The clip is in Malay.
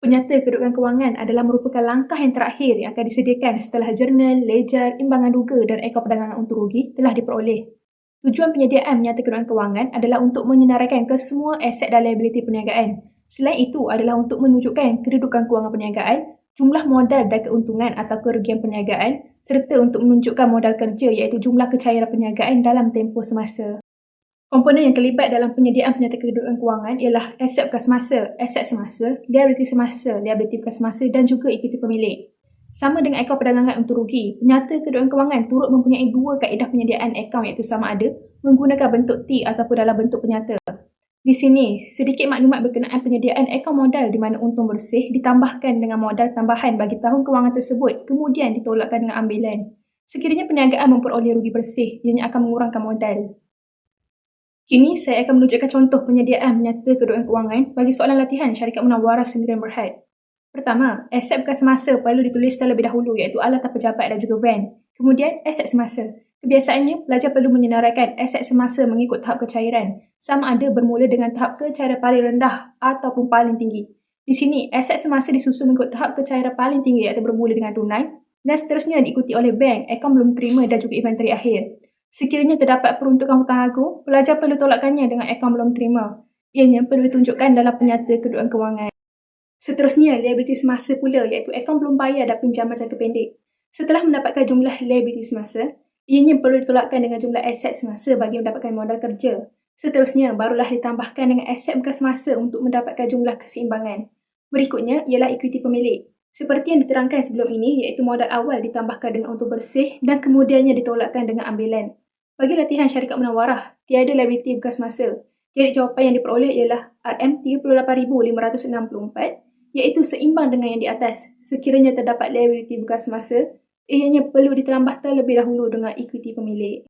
Penyata kedudukan kewangan adalah merupakan langkah yang terakhir yang akan disediakan setelah jurnal, ledger, imbangan duga dan ekor perdagangan untung rugi telah diperoleh. Tujuan penyediaan menyata kedudukan kewangan adalah untuk menyenaraikan kesemua aset dan liability perniagaan. Selain itu adalah untuk menunjukkan kedudukan kewangan perniagaan, jumlah modal dan keuntungan atau kerugian perniagaan, serta untuk menunjukkan modal kerja iaitu jumlah kecairan perniagaan dalam tempoh semasa. Komponen yang terlibat dalam penyediaan penyata kedudukan kewangan ialah aset bekas semasa, aset semasa, liability semasa, liability bekas semasa dan juga ekuiti pemilik. Sama dengan akaun perdagangan untung rugi, penyata kedudukan kewangan turut mempunyai dua kaedah penyediaan akaun iaitu sama ada menggunakan bentuk T ataupun dalam bentuk penyata. Di sini, sedikit maklumat berkenaan penyediaan akaun modal di mana untung bersih ditambahkan dengan modal tambahan bagi tahun kewangan tersebut kemudian ditolakkan dengan ambilan. Sekiranya perniagaan memperoleh rugi bersih, ianya akan mengurangkan modal. Kini, saya akan menunjukkan contoh penyediaan menyata kedudukan kewangan bagi soalan latihan syarikat Munawarah Sendirian Berhad. Pertama, aset bekas semasa perlu ditulis terlebih dahulu iaitu alatan pejabat dan juga van. Kemudian, aset semasa. Kebiasaannya, pelajar perlu menyenaraikan aset semasa mengikut tahap kecairan, sama ada bermula dengan tahap kecairan paling rendah ataupun paling tinggi. Di sini, aset semasa disusun mengikut tahap kecairan paling tinggi iaitu bermula dengan tunai dan seterusnya diikuti oleh bank, akaun belum terima dan juga inventory akhir. Sekiranya terdapat peruntukan hutang lagu, pelajar perlu tolakkannya dengan akaun belum terima. Ianya perlu ditunjukkan dalam penyata kedudukan kewangan. Seterusnya, liability semasa pula iaitu akaun belum bayar dan pinjaman jangka pendek. Setelah mendapatkan jumlah liability semasa, ianya perlu ditolakkan dengan jumlah aset semasa bagi mendapatkan modal kerja. Seterusnya, barulah ditambahkan dengan aset bekas semasa untuk mendapatkan jumlah keseimbangan. Berikutnya ialah ekuiti pemilik. Seperti yang diterangkan sebelum ini, iaitu modal awal ditambahkan dengan untung bersih dan kemudiannya ditolakkan dengan ambilan. Bagi latihan syarikat Munawarah, tiada liability bekas masa. Jadi jawapan yang diperoleh ialah RM38,564, iaitu seimbang dengan yang di atas. Sekiranya terdapat liability bekas masa, ianya perlu ditambah terlebih dahulu dengan ekuiti pemilik.